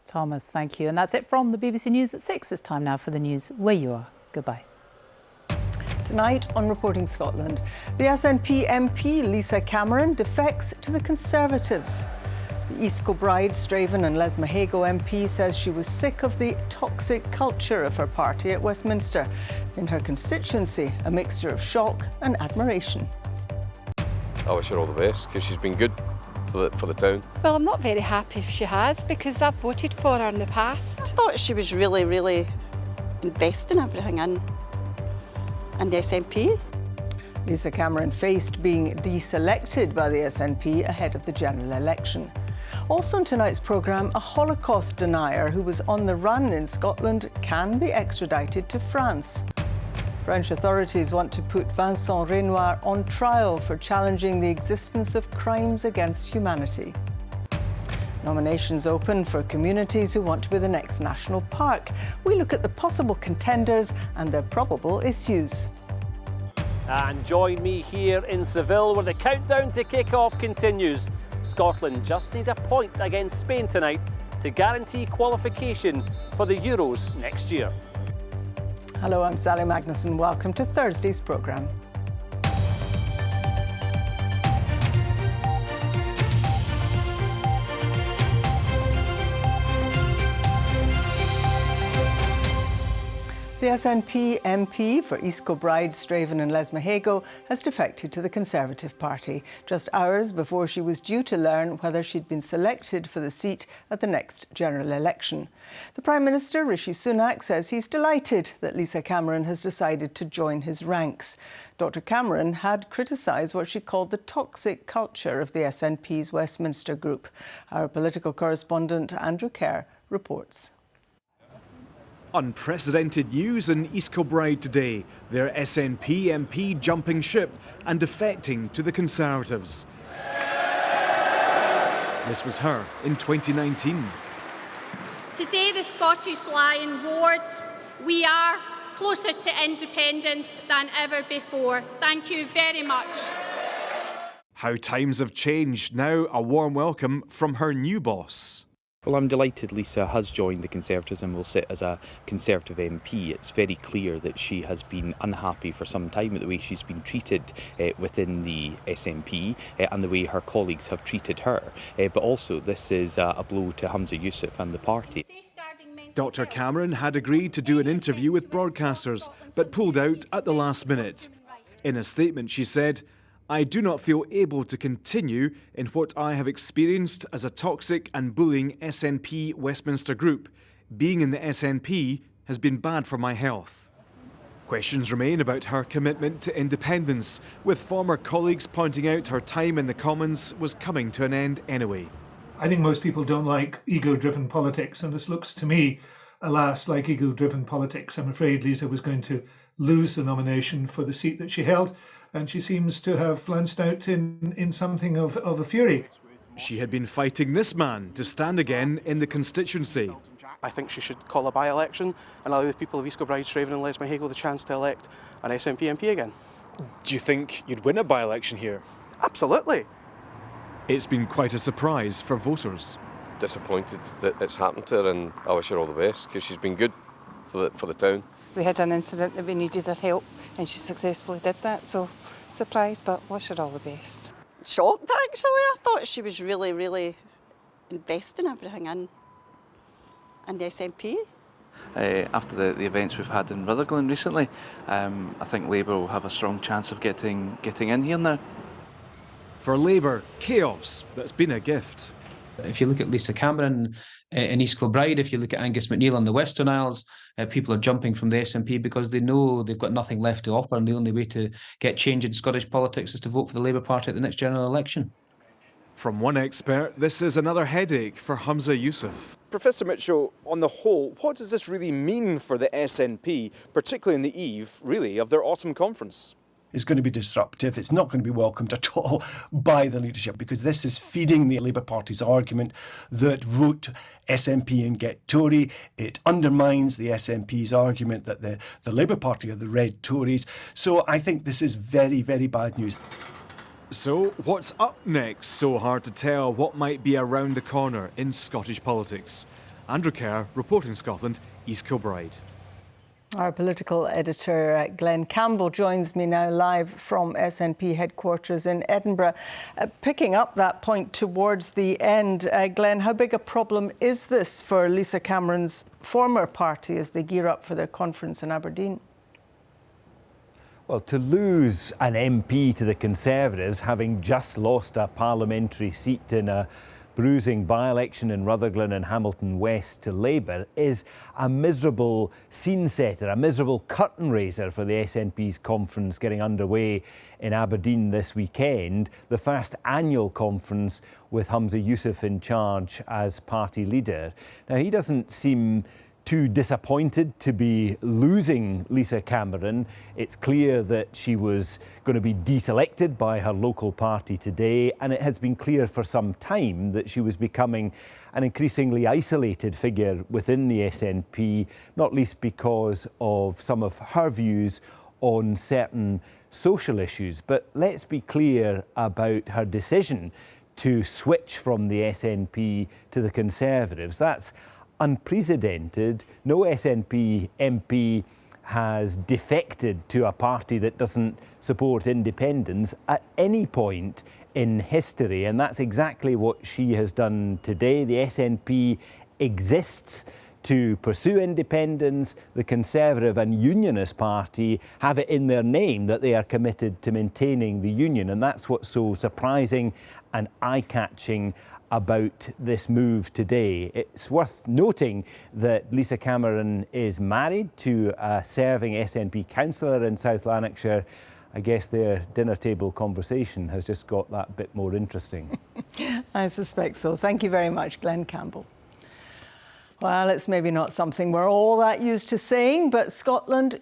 Thomas, thank you. And that's it from the BBC News at 6. It's time now for the news where you are. Goodbye. Tonight on Reporting Scotland, the SNP MP Lisa Cameron defects to the Conservatives. The East Kilbride, Straven and Lesmahago MP says she was sick of the toxic culture of her party at Westminster. In her constituency, a mixture of shock and admiration. I wish her all the best because she's been good for the town. Well, I'm not very happy if she has because I've voted for her in the past. I thought she was really investing everything in the SNP. Lisa Cameron faced being deselected by the SNP ahead of the general election. Also in tonight's programme, a Holocaust denier who was on the run in Scotland can be extradited to France. French authorities want to put Vincent Renoir on trial for challenging the existence of crimes against humanity. Nominations open for communities who want to be the next national park. We look at the possible contenders and their probable issues. And join me here in Seville where the countdown to kick-off continues. Scotland just need a point against Spain tonight to guarantee qualification for the Euros next year. Hello, I'm Sally Magnuson. Welcome to Thursday's programme. The SNP MP for East Kilbride, Straven and Lesmahago has defected to the Conservative Party just hours before she was due to learn whether she'd been selected for the seat at the next general election. The Prime Minister, Rishi Sunak, says he's delighted that Lisa Cameron has decided to join his ranks. Dr Cameron had criticised what she called the toxic culture of the SNP's Westminster group. Our political correspondent Andrew Kerr reports. Unprecedented news in East Kilbride today. Their SNP MP jumping ship and defecting to the Conservatives. This was her in 2019. Today the Scottish Lion roared. We are closer to independence than ever before. Thank you very much. How times have changed. Now a warm welcome from her new boss. Well, I'm delighted Lisa has joined the Conservatives and will sit as a Conservative MP. It's very clear that she has been unhappy for some time with the way she's been treated within the SNP and the way her colleagues have treated her. But also this is a blow to Humza Yousaf and the party. Dr Cameron had agreed to do an interview with broadcasters but pulled out at the last minute. In a statement she said, "I do not feel able to continue in what I have experienced as a toxic and bullying SNP Westminster group. Being in the SNP has been bad for my health." Questions remain about her commitment to independence, with former colleagues pointing out her time in the Commons was coming to an end anyway. I think most people don't like ego-driven politics, and this looks to me, alas, like ego-driven politics. I'm afraid Lisa was going to lose the nomination for the seat that she held, and she seems to have flounced out in something of a fury. She had been fighting this man to stand again in the constituency. I think she should call a by-election and allow the people of East Kilbride, Straven and Lesmahago the chance to elect an SNP MP again. Do you think you'd win a by-election here? Absolutely. It's been quite a surprise for voters. Disappointed that it's happened to her, and I wish her all the best because she's been good for the town. We had an incident that we needed her help and she successfully did that, so surprised, but wish her all the best. Shocked, actually. I thought she was really investing everything in the SNP. After the events we've had in Rutherglen recently, I think Labour will have a strong chance of getting in here now. For Labour, chaos that's been a gift. If you look at Lisa Cameron in East Kilbride, if you look at Angus MacNeil in the Western Isles, people are jumping from the SNP because they know they've got nothing left to offer, and the only way to get change in Scottish politics is to vote for the Labour Party at the next general election. From one expert, this is another headache for Humza Yousaf. Professor Mitchell, on the whole, what does this really mean for the SNP, particularly in the eve, really, of their autumn conference? Is going to be disruptive. It's not going to be welcomed at all by the leadership, because this is feeding the Labour Party's argument that vote SNP and get Tory. It undermines the SNP's argument that the Labour Party are the red Tories. So I think this is very, very bad news. So, what's up next? So hard to tell what might be around the corner in Scottish politics. Andrew Kerr, reporting Scotland, East Kilbride. Our political editor, Glenn Campbell, joins me now live from SNP headquarters in Edinburgh. Picking up that point towards the end, Glenn, how big a problem is this for Lisa Cameron's former party as they gear up for their conference in Aberdeen? Well, to lose an MP to the Conservatives, having just lost a parliamentary seat in a bruising by-election in Rutherglen and Hamilton West to Labour, is a miserable scene setter, a miserable curtain raiser for the SNP's conference getting underway in Aberdeen this weekend, the first annual conference with Humza Yousaf in charge as party leader. Now, he doesn't seem too disappointed to be losing Lisa Cameron. It's clear that she was going to be deselected by her local party today, and it has been clear for some time that she was becoming an increasingly isolated figure within the SNP, not least because of some of her views on certain social issues. But let's be clear about her decision to switch from the SNP to the Conservatives. That's unprecedented. No SNP MP has defected to a party that doesn't support independence at any point in history, and that's exactly what she has done today. The SNP exists to pursue independence. The Conservative and Unionist Party have it in their name that they are committed to maintaining the Union, and that's what's so surprising and eye-catching about this move today. It's worth noting that Lisa Cameron is married to a serving SNP councillor in South Lanarkshire. I guess their dinner table conversation has just got that bit more interesting. I suspect so. Thank you very much, Glenn Campbell. Well, it's maybe not something we're all that used to saying, but Scotland